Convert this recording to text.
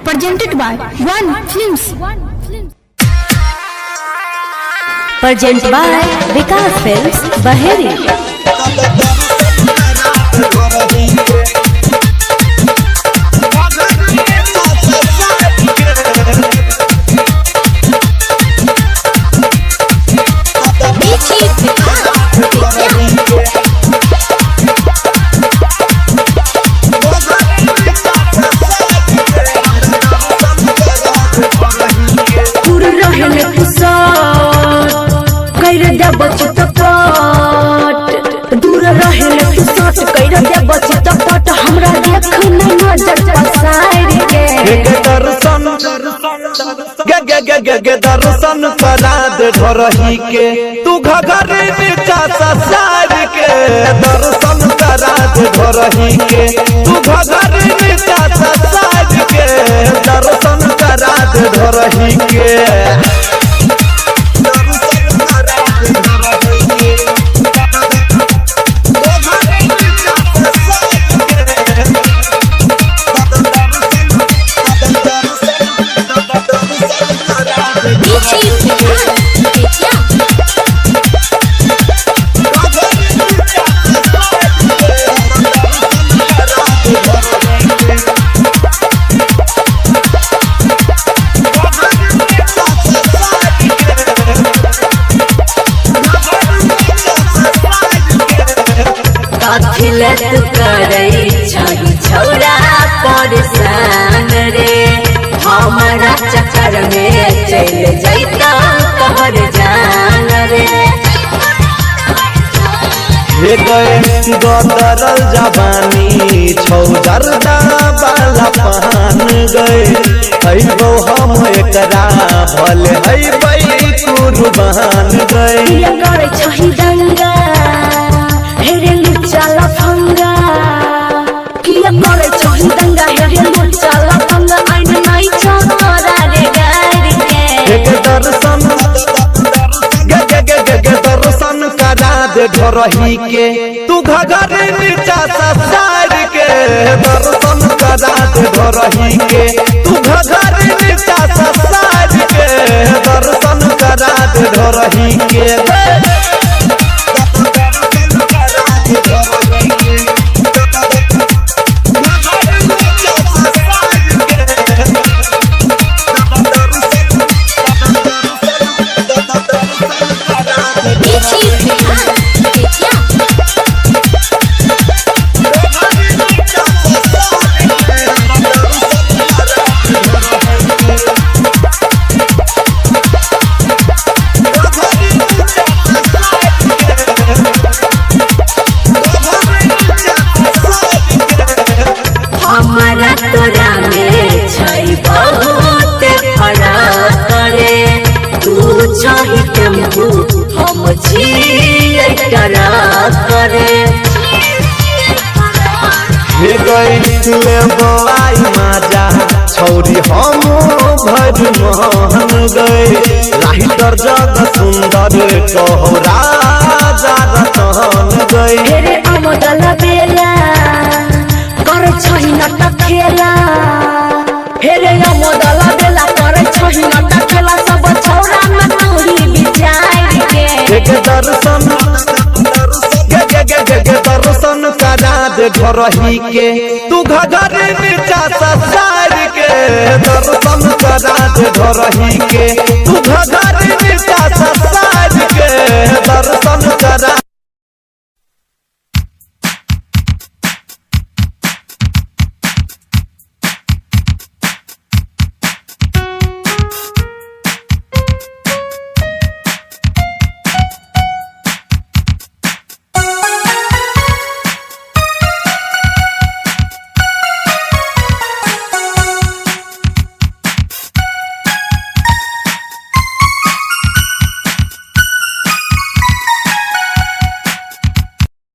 presented by One Films. Presented by Vikas Films, Baheri. दूर रहेले फिसट कइरा दे बची तपट हमरा देख नहीं नजर पसार के दर्शन गे दर्शन करा दे धरही के तू घघरे नीचा ससार के दर्शन करा दे धरही के तू घघरे नीचा ससार के दर्शन करा दे धरही के छौरा परेशान रे हमारा चक्कर में चल जैता कहर जान रे हे गए गदरल जवानी छौजरदा वाला पहन गए अइबो हम एकरा भले हइबै कुर्बान गए ये करे छही दंगा हेरे लुच्चा लफंगा किया करे छही दंगा हेरे लुच्चा लफंगा आइन नहीं छोरा रे गार के एक दर्शन गे दर्शन करा दे धरही के तू घघरे नीचा ससार के दर्शन करा दे धरही के तू घघरे नीचा ससार के दर्शन करा दे धरही के हमारा तोरा में छई बहुत फरक करे तू चाहे टेम्पू हम छी टरा करे हे गई ले बोलाई माजा छौरी हम भर मोहन गए लाइटर जग सुंदर कहरा जा रतन गए हेरे अमदल बेला कर छही नटक खेला हेरे अमदल बेला कर छही नटक खेला सब छौरा में तोरी विचार के एक दर्शन गे दर्शन करा दे धरही के तू घघरे नीचा ससार के दर्शन करा दे धरही के तू घघरे